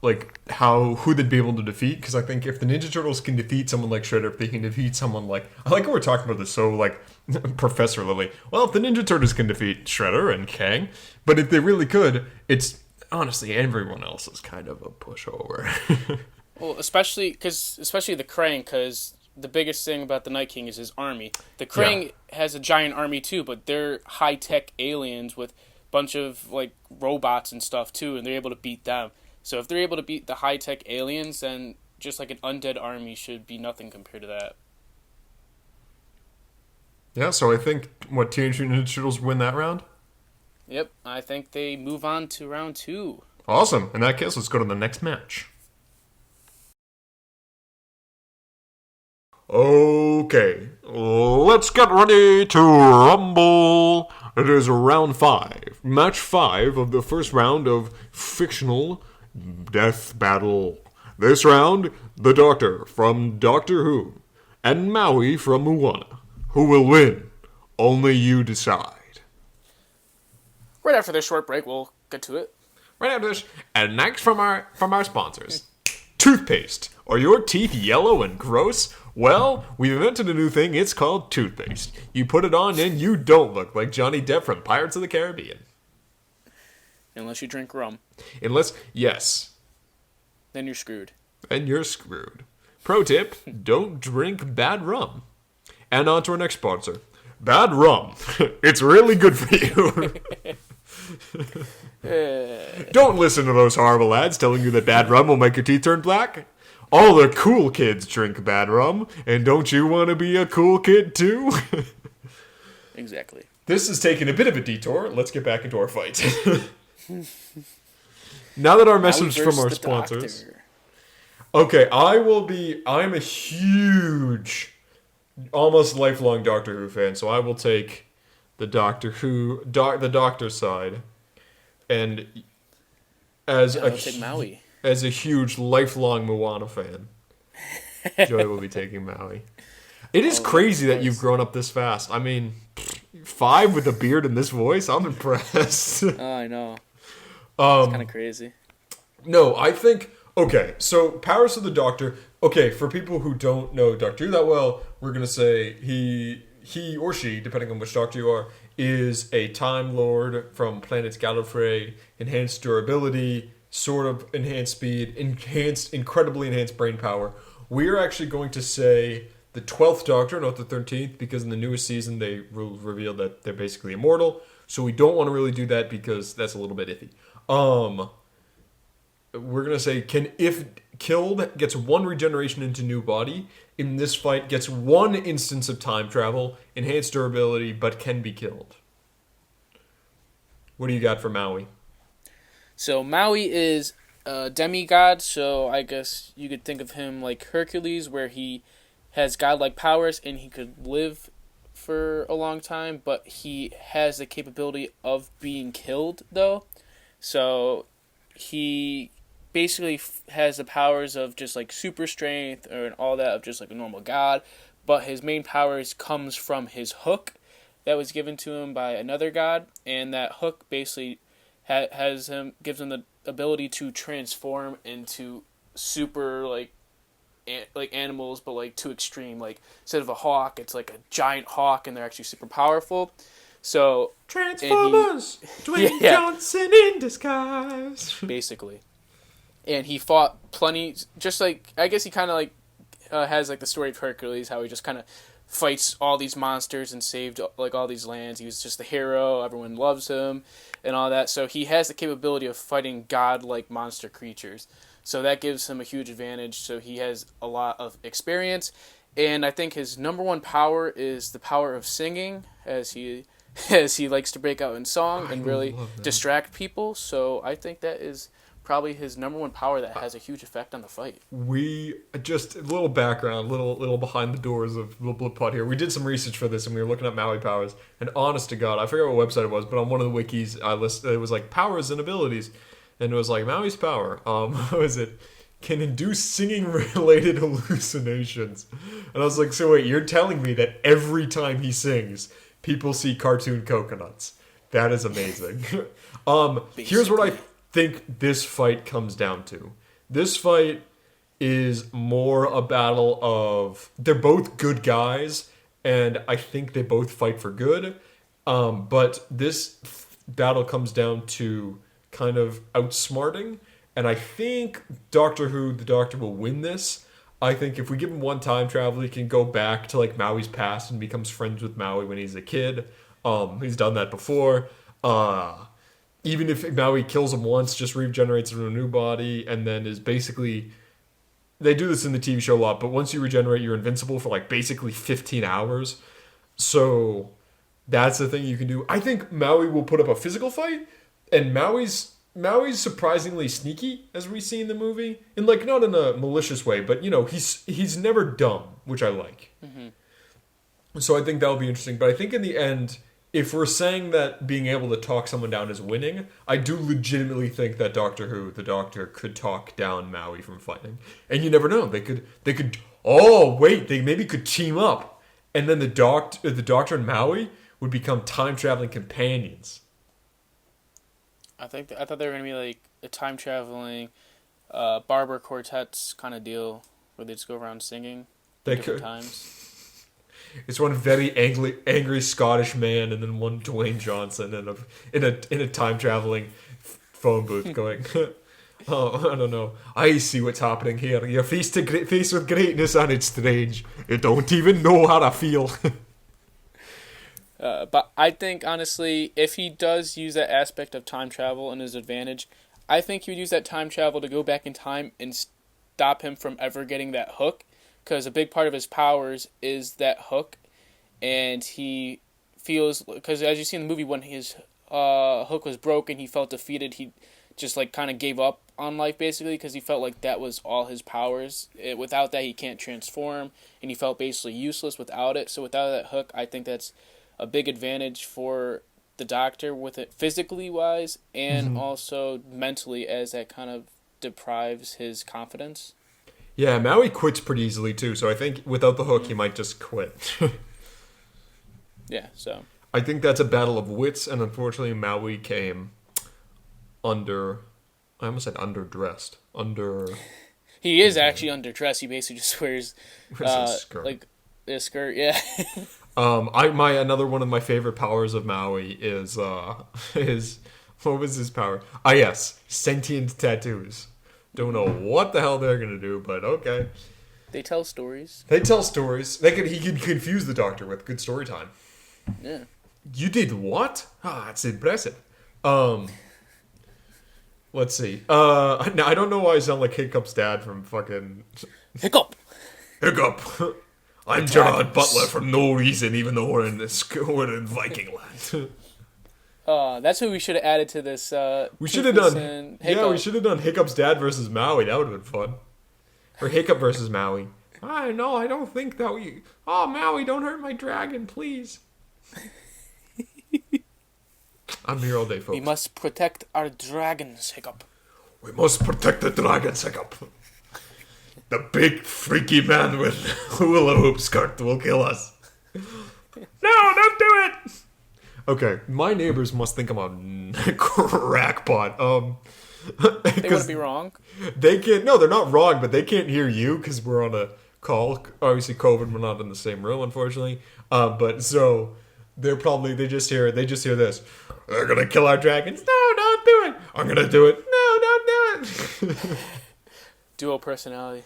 like who they'd be able to defeat. Because I think if the Ninja Turtles can defeat someone like Shredder, if they can defeat someone like, I like how we're talking about this so like Professor Lily. Well, if the Ninja Turtles can defeat Shredder and Kang, but if they really could, it's honestly everyone else is kind of a pushover. Well, especially the Krang, because the biggest thing about the Night King is his army. The Krang has a giant army too, but they're high-tech aliens with a bunch of like robots and stuff too, and they're able to beat them. So if they're able to beat the high-tech aliens, then just like an undead army should be nothing compared to that. Yeah, so I think, Teenage Mutant Ninja Turtles win that round? Yep, I think they move on to round 2. Awesome. In that case, let's go to the next match. Okay, let's get ready to rumble. It is round 5. Match 5 of the first round of Fictional Death Battle. This round, the Doctor from Doctor Who and Maui from Moana. Who will win? Only you decide. Right after this short break, we'll get to it. Right after this, and next from our sponsors. Toothpaste. Are your teeth yellow and gross? Well, we've invented a new thing. It's called toothpaste. You put it on and you don't look like Johnny Depp from Pirates of the Caribbean. Unless you drink rum. Yes. Then you're screwed. And you're screwed. Pro tip, don't drink bad rum. And on to our next sponsor. Bad rum. It's really good for you. Don't listen to those horrible ads telling you that bad rum will make your teeth turn black. All the cool kids drink bad rum, and don't you want to be a cool kid too? Exactly. This is taking a bit of a detour. Let's get back into our fight. Now that our message from our sponsors. Doctor. Okay, I'm a huge, almost lifelong Doctor Who fan, so I will take the the Doctor side. And take Maui. As a huge, lifelong Moana fan, Joey will be taking Maui. It is crazy that you've grown up this fast. I mean, 5 with a beard and this voice? I'm impressed. Oh, I know. It's kind of crazy. No, I think... Okay, so Powers of the Doctor... Okay, for people who don't know Doctor Who that well, we're going to say he or she, depending on which Doctor you are, is a Time Lord from planets Gallifrey, enhanced durability, sort of enhanced speed, incredibly enhanced brain power. We are actually going to say the 12th Doctor, not the 13th, because in the newest season they revealed that they're basically immortal. So we don't want to really do that because that's a little bit iffy. We're going to say, if killed, gets 1 regeneration into new body. In this fight, gets 1 instance of time travel, enhanced durability, but can be killed. What do you got for Maui? So Maui is a demigod, so I guess you could think of him like Hercules, where he has godlike powers and he could live for a long time, but he has the capability of being killed, though. So he basically has the powers of just like super strength and all that of just like a normal god, but his main powers comes from his hook that was given to him by another god, and that hook basically gives him the ability to transform into super like animals, but like too extreme. Like instead of a hawk, it's like a giant hawk, and they're actually super powerful. So Transformers, Dwayne Johnson in disguise, basically. And he fought plenty, just like I guess he kind of like has like the story of Hercules, how he just kind of fights all these monsters and saved like all these lands. He was just the hero, everyone loves him, and all that. So he has the capability of fighting god-like monster creatures. So that gives him a huge advantage. So he has a lot of experience, and I think his number one power is the power of singing, as he likes to break out in song and really distract people. So I think that is probably his number one power that has a huge effect on the fight. We just a little background, little behind the doors of Little Blip Pod here. We did some research for this, and we were looking at Maui powers. And honest to God, I forget what website it was, but on one of the wikis, I listed it was like powers and abilities, and it was like Maui's power. What was it? Can induce singing-related hallucinations. And I was like, so wait, you're telling me that every time he sings, people see cartoon coconuts? That is amazing. Here's what I think this fight comes down to. This fight is more a battle of... They're both good guys, and I think they both fight for good. But this battle comes down to kind of outsmarting. And I think Doctor Who, the Doctor, will win this. I think if we give him one time travel, he can go back to like Maui's past and becomes friends with Maui when he's a kid. He's done that before. Even if Maui kills him once, just regenerates into a new body, and then is basically... They do this in the TV show a lot, but once you regenerate, you're invincible for like basically 15 hours. So that's the thing you can do. I think Maui will put up a physical fight, and Maui's surprisingly sneaky, as we see in the movie. And like, not in a malicious way, but you know, he's never dumb, which I like. Mm-hmm. So I think that'll be interesting. But I think in the end, if we're saying that being able to talk someone down is winning, I do legitimately think that Doctor Who, the Doctor, could talk down Maui from fighting. And you never know. They could oh wait, they maybe could team up. And then the Doctor and Maui would become time-traveling companions. I thought they were going to be like a time-traveling barber quartets kind of deal where they just go around singing different times. It's one very angry Scottish man, and then one Dwayne Johnson in a time-traveling phone booth going, oh, I don't know. I see what's happening here. You're faced with greatness, and it's strange. You don't even know how to feel. But I think, honestly, if he does use that aspect of time travel in his advantage, I think he would use that time travel to go back in time and stop him from ever getting that hook, because a big part of his powers is that hook, and he feels, because as you see in the movie, when his hook was broken, he felt defeated. He just like kind of gave up on life, basically, because he felt like that was all his powers. Without that, he can't transform, and he felt basically useless without it. So without that hook, I think that's a big advantage for the Doctor with it physically wise, and also mentally, as that kind of deprives his confidence. Yeah, Maui quits pretty easily too, so I think without the hook he might just quit. Yeah, so I think that's a battle of wits, and unfortunately Maui came I almost said underdressed. He is actually underdressed. He basically just wears a skirt. like a skirt, yeah. Another one of my favorite powers of Maui is what was his power? Ah, yes, sentient tattoos. Don't know what the hell they're gonna do, but okay. They tell stories. He can confuse the Doctor with good story time. Yeah. You did what? Ah, it's impressive. Let's see. Now I don't know why I sound like Hiccup's dad from fucking Hiccup. I'm Gerard Butler from no reason, even though we're in Viking land. That's who we should have added to this. We should have done. Yeah, we should have done Hiccup's dad versus Maui. That would have been fun. Or Hiccup versus Maui. I don't think that we. Oh, Maui, don't hurt my dragon, please. I'm here all day, folks. We must protect our dragons, Hiccup. We must protect the dragons, Hiccup. The big freaky man with hula hoop skirt will kill us. No, don't do it! Okay, my neighbors must think I'm a crackpot. They wouldn't Because be wrong. they can't. No, they're not wrong, but they can't hear you because we're on a call. Obviously, COVID, we're not in the same room, unfortunately. But so they just hear this. They're gonna kill our dragons. No, don't do it. I'm gonna do it. No, don't do it. Dual personality.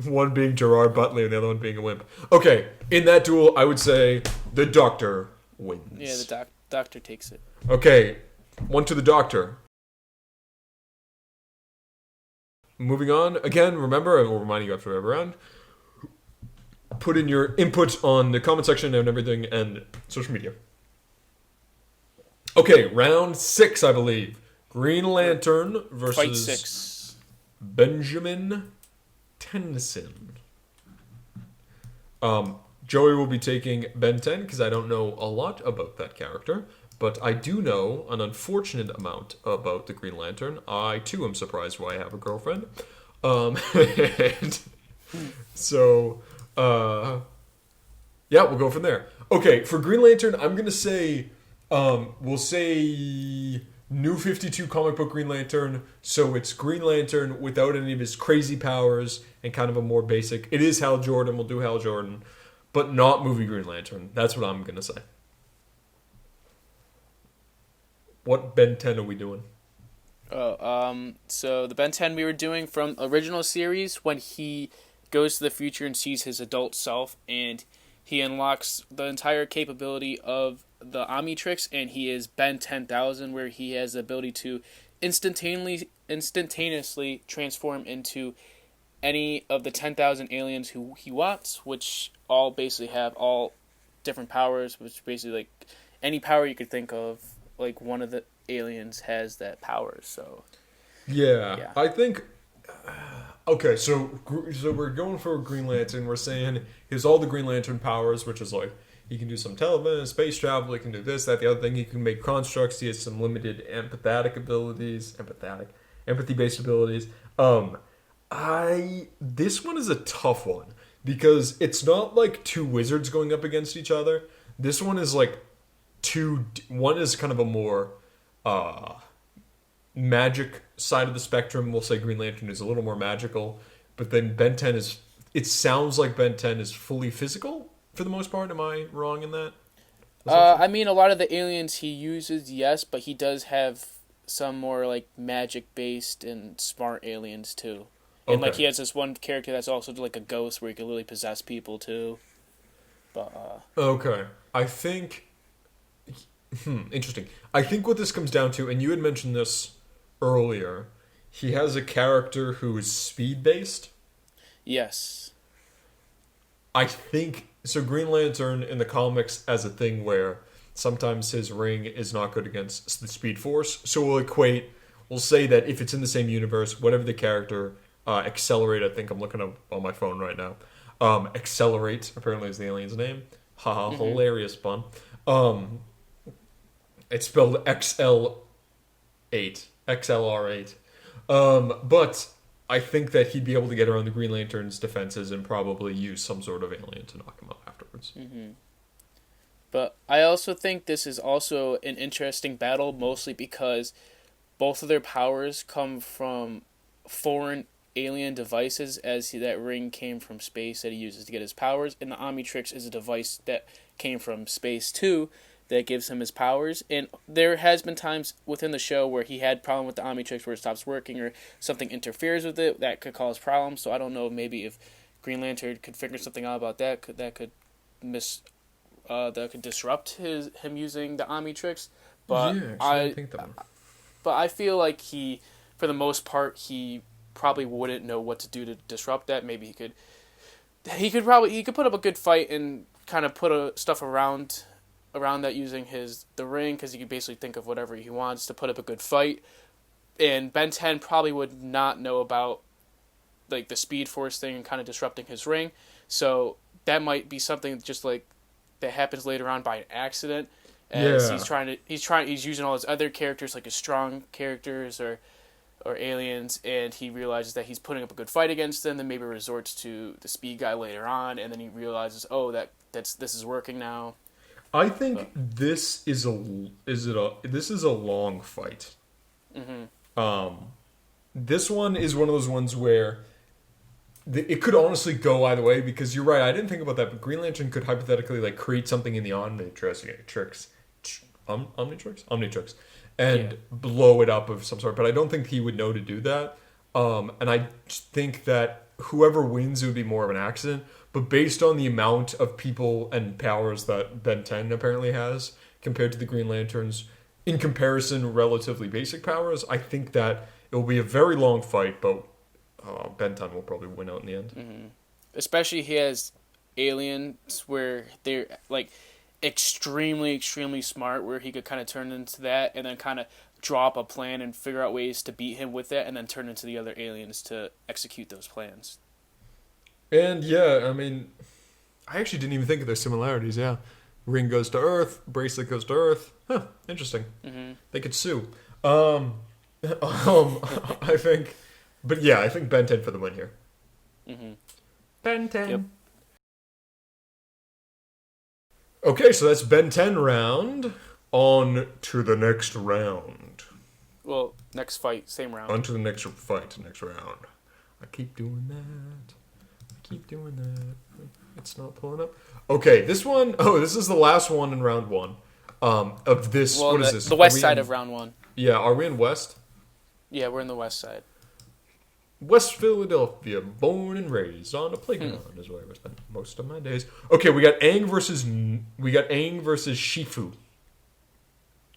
One being Gerard Butler and the other one being a wimp. Okay, in that duel, I would say the Doctor wins. Yeah, the doctor takes it. Okay, one to the Doctor. Moving on. Again, remember, I will remind you after every round, put in your input on the comment section and everything and social media. Okay, round 6, I believe. Green Lantern versus Fight 6. Benjamin Tennyson. Joey will be taking Ben 10 because I don't know a lot about that character, but I do know an unfortunate amount about the Green Lantern. I too am surprised why I have a girlfriend. And so, yeah, we'll go from there. Okay, for Green Lantern, I'm gonna say, we'll say New 52 comic book Green Lantern. So it's Green Lantern without any of his crazy powers and kind of a more basic. It is Hal Jordan. We'll do Hal Jordan, but not movie Green Lantern. That's what I'm gonna say. What Ben 10 are we doing? So the Ben 10 we were doing from original series when he goes to the future and sees his adult self, and he unlocks the entire capability of the Omnitrix, and he is Ben 10,000, where he has the ability to instantaneously transform into any of the 10,000 aliens who he wants, which all basically have all different powers, which basically like any power you could think of, like one of the aliens has that power. So yeah. I think. Okay, so we're going for Green Lantern. We're saying he has all the Green Lantern powers, which is like he can do some television, space travel. He can do this, that, the other thing. He can make constructs. He has some limited empathy-based abilities. This one is a tough one because it's not like two wizards going up against each other. This one is like one is kind of a more magic side of the spectrum. We'll say Green Lantern is a little more magical, but then Ben 10 is. It sounds like Ben 10 is fully physical for the most part. Am I wrong in that? I mean, a lot of the aliens he uses, yes, but he does have some more like magic based and smart aliens too. And like he has this one character that's also like a ghost where he can literally possess people too. But okay, I think. Interesting. I think what this comes down to, and you had mentioned this earlier, he has a character who is speed based. yes. I think so. Green Lantern in the comics as a thing where sometimes his ring is not good against the Speed Force. So we'll say that if it's in the same universe, whatever the character, Accelerate, I think I'm looking up on my phone right now. Accelerate apparently is the alien's name. Haha, hilarious pun. It's spelled XLR8. But I think that he'd be able to get around the Green Lantern's defenses and probably use some sort of alien to knock him out afterwards. But I also think this is also an interesting battle, mostly because both of their powers come from foreign alien devices, as that ring came from space that he uses to get his powers, and the Omnitrix is a device that came from space too, that gives him his powers. And there has been times within the show where he had problem with the Omnitrix where it stops working or something interferes with it that could cause problems. So I don't know, maybe if Green Lantern could figure something out about that could disrupt him using the Omnitrix. But yeah, I think that. But I feel like for the most part, he probably wouldn't know what to do to disrupt that. Maybe he could put up a good fight and kind of put stuff around that using the ring, because he could basically think of whatever he wants to put up a good fight. And Ben 10 probably would not know about like the Speed Force thing and kind of disrupting his ring. So that might be something just like that happens later on by an accident. As he's using all his other characters, like his strong characters or aliens, and he realizes that he's putting up a good fight against them, then maybe resorts to the speed guy later on, and then he realizes, oh, this is working now. I think this is a long fight. This one is one of those ones where it could honestly go either way, because you're right. I didn't think about that, but Green Lantern could hypothetically like create something in the Omnitrix, and blow it up of some sort. But I don't think he would know to do that. And I think that whoever wins, it would be more of an accident. But based on the amount of people and powers that Ben 10 apparently has compared to the Green Lanterns, in comparison, relatively basic powers, I think that it will be a very long fight, but Ben 10 will probably win out in the end. Mm-hmm. Especially he has aliens where they're like extremely, extremely smart, where he could kind of turn into that and then kind of drop a plan and figure out ways to beat him with that, and then turn into the other aliens to execute those plans. And yeah, I mean, I actually didn't even think of their similarities. Yeah, ring goes to Earth, bracelet goes to Earth. Huh, interesting. Mm-hmm. They could sue. I think, but yeah, I think Ben 10 for the win here. Mm-hmm. Ben 10. Yep. Okay, so that's Ben 10 round. On to the next round. Well, next fight, same round. On to the next fight, next round. I keep doing that. It's not pulling up. Okay, this one. Oh, this is the last one in round one. Of this. Well, what is this? The west side of round one. Yeah, are we in West? Yeah, we're in the west side. West Philadelphia, born and raised on a playground is where I spent most of my days. Okay, we got Aang versus Shifu.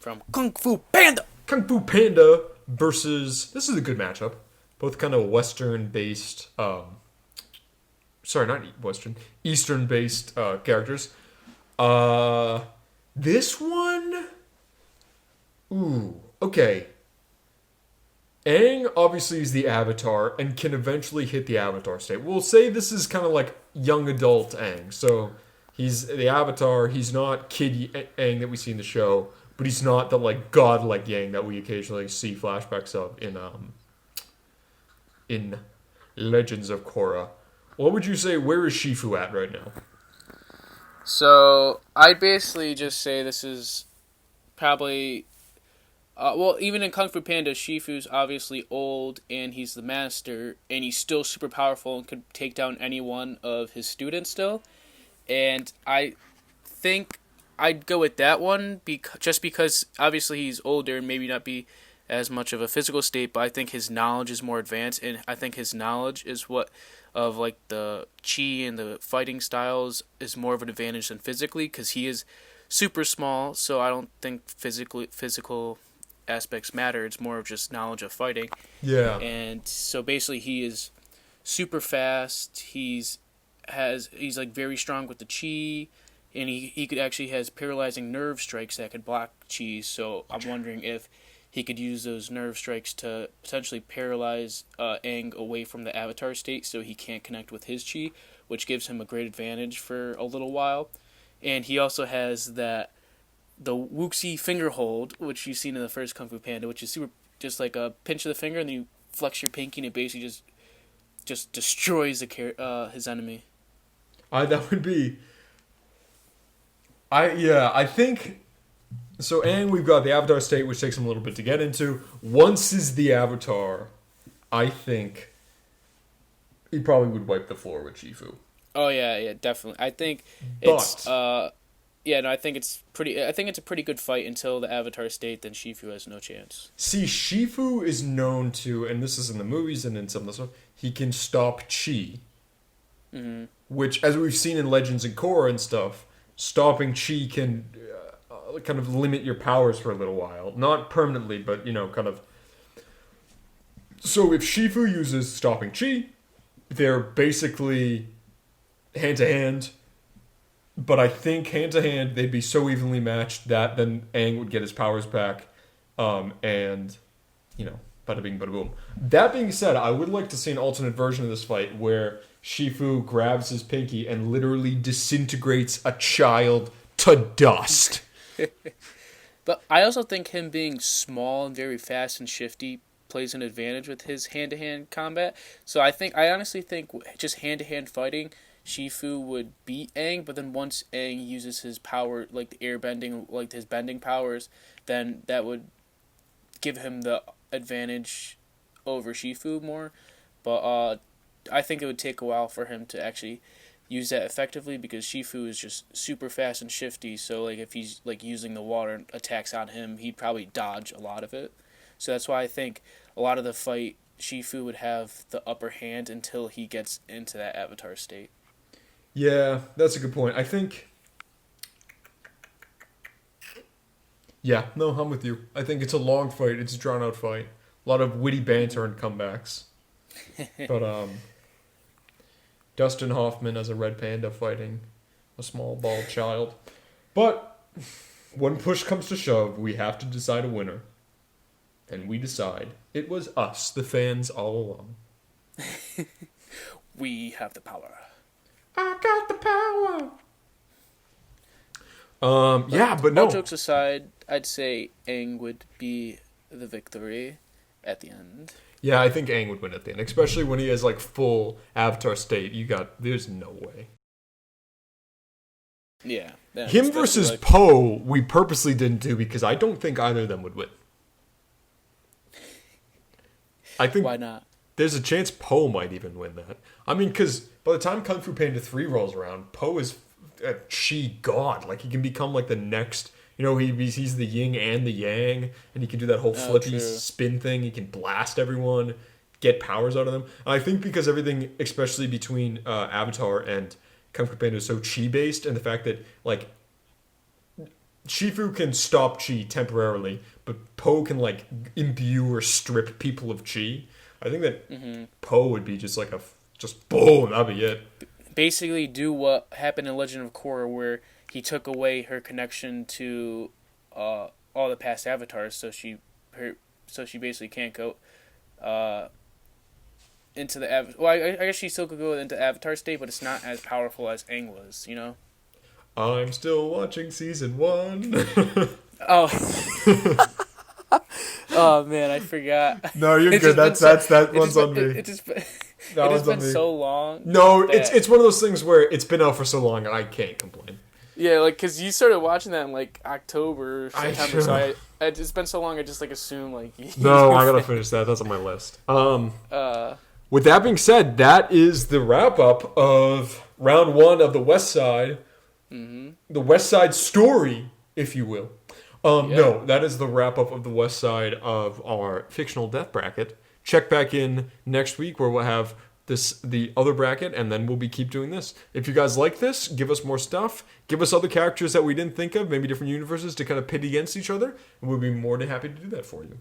From Kung Fu Panda. Kung Fu Panda versus. This is a good matchup. Both kind of Western-based. Sorry, not Western. Eastern-based characters. This one. Ooh. Okay. Aang obviously is the Avatar and can eventually hit the Avatar state. We'll say this is kind of like young adult Aang. So he's the Avatar. He's not kid Aang that we see in the show, but he's not the like godlike Aang that we occasionally see flashbacks of in Legends of Korra. What would you say? Where is Shifu at right now? So I'd basically just say this is probably. Well, even in Kung Fu Panda, Shifu's obviously old, and he's the master, and he's still super powerful and could take down any one of his students still. And I think I'd go with that one, just because obviously he's older and maybe not be as much of a physical state, but I think his knowledge is more advanced, and I think his knowledge is what of like the chi and the fighting styles is more of an advantage than physically, because he is super small, so I don't think physical aspects matter. It's more of just knowledge of fighting. Yeah. And so basically he is super fast. He's like very strong with the chi, and he could actually has paralyzing nerve strikes that could block chi. So I'm wondering if he could use those nerve strikes to potentially paralyze Aang away from the Avatar state, so he can't connect with his chi, which gives him a great advantage for a little while. And he also has the Wuxi finger hold, which you've seen in the first Kung Fu Panda, which is super, just like a pinch of the finger, and then you flex your pinky, and it basically just destroys his enemy. That would be. I think. So, and we've got the Avatar state, which takes him a little bit to get into. Once is the Avatar, I think he probably would wipe the floor with Shifu. Oh yeah, definitely. I think I think it's a pretty good fight until the Avatar state. Then Shifu has no chance. See, Shifu is known to, and this is in the movies and in some of the stuff, he can stop chi. Mm-hmm. Which, as we've seen in Legends and Korra and stuff, stopping chi can kind of limit your powers for a little while. Not permanently, but, kind of. So if Shifu uses stopping chi, they're basically hand-to-hand. But I think hand-to-hand, they'd be so evenly matched that then Aang would get his powers back. And, bada bing, bada boom. That being said, I would like to see an alternate version of this fight where Shifu grabs his pinky and literally disintegrates a child to dust. But I also think him being small and very fast and shifty plays an advantage with his hand-to-hand combat. So I honestly think just hand-to-hand fighting, Shifu would beat Aang, but then once Aang uses his power, like the airbending, like his bending powers, then that would give him the advantage over Shifu more. But I think it would take a while for him to actually use that effectively because Shifu is just super fast and shifty. So like if he's like using the water attacks on him, he'd probably dodge a lot of it. So that's why I think a lot of the fight Shifu would have the upper hand until he gets into that avatar state. Yeah, that's a good point. I think. Yeah, no, I'm with you. I think it's a long fight. It's a drawn out fight. A lot of witty banter and comebacks. But Dustin Hoffman as a red panda fighting a small bald child. But when push comes to shove, we have to decide a winner. And we decide it was us, the fans, all along. We have the power. I got the power. Yeah, but no. All jokes aside, I'd say Aang would be the victory at the end. Yeah, I think Aang would win at the end, especially when he has like full Avatar state. There's no way. Yeah. Him versus like, Poe, we purposely didn't do because I don't think either of them would win. I think why not? There's a chance Poe might even win that. I mean, because by the time Kung Fu Panda 3 rolls around, Poe is a chi god. Like, he can become like the next... You know, he's the yin and the yang, and he can do that whole flippy spin thing. He can blast everyone, get powers out of them. And I think because everything, especially between Avatar and Kung Fu Panda, is so chi-based, and the fact that, like, Shifu can stop chi temporarily, but Poe can, like, imbue or strip people of chi. I think that Poe would be just like just boom, that'd be it. Basically do what happened in Legend of Korra, where he took away her connection to all the past avatars, so she basically can't go into the avatar. Well, I guess she still could go into avatar state, but it's not as powerful as Aang was, you know. I'm still watching season 1. Oh. Oh man, I forgot. No, you're good. That one's on me. It's been so long. No, it's one of those things where it's been out for so long I can't complain. Yeah, like because you started watching that in like October, September. So it's been so long. I just like assume like. No, I gotta finish that. That's on my list. With that being said, that is the wrap up of round 1 of the West Side. Mm-hmm. The West Side story, if you will. No, that is the wrap up of the West Side of our fictional death bracket. Check back in next week where we'll have the other bracket, and then we'll keep doing this. If you guys like this, give us more stuff. Give us other characters that we didn't think of, maybe different universes to kind of pit against each other, and we'll be more than happy to do that for you.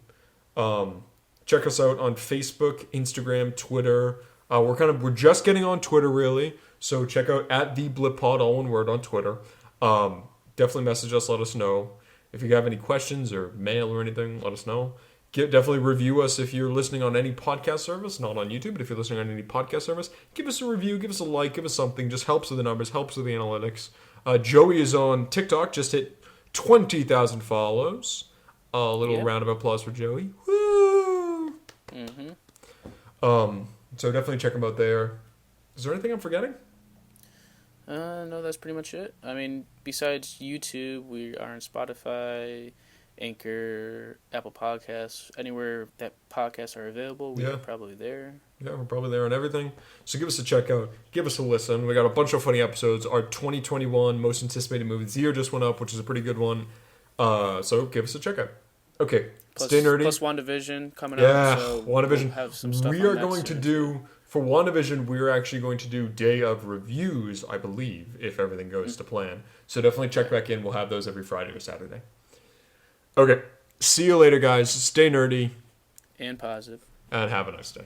Check us out on Facebook, Instagram, Twitter. We're just getting on Twitter really, so check out @TheBlipPod, all one word, on Twitter. Definitely message us, let us know. If you have any questions or mail or anything, let us know. Definitely review us if you're listening on any podcast service, not on YouTube, but if you're listening on any podcast service, give us a review, give us a like, give us something. Just helps with the numbers, helps with the analytics. Joey is on TikTok, just hit 20,000 follows. A little round of applause for Joey. Woo! Mm-hmm. So definitely check him out there. Is there anything I'm forgetting? No, that's pretty much it. I mean, besides YouTube, we are on Spotify, Anchor, Apple Podcasts, anywhere that podcasts are available. We are probably there. Yeah, we're probably there on everything. So give us a check out. Give us a listen. We got a bunch of funny episodes. Our 2021 most anticipated movie of the year just went up, which is a pretty good one. So give us a check out. Okay, stay nerdy. Plus WandaVision coming out. Yeah, so WandaVision. We'll have some stuff we are going to do... For WandaVision, we're actually going to do day of reviews, I believe, if everything goes to plan. So definitely check back in. We'll have those every Friday or Saturday. Okay. See you later, guys. Stay nerdy. And positive. And have a nice day.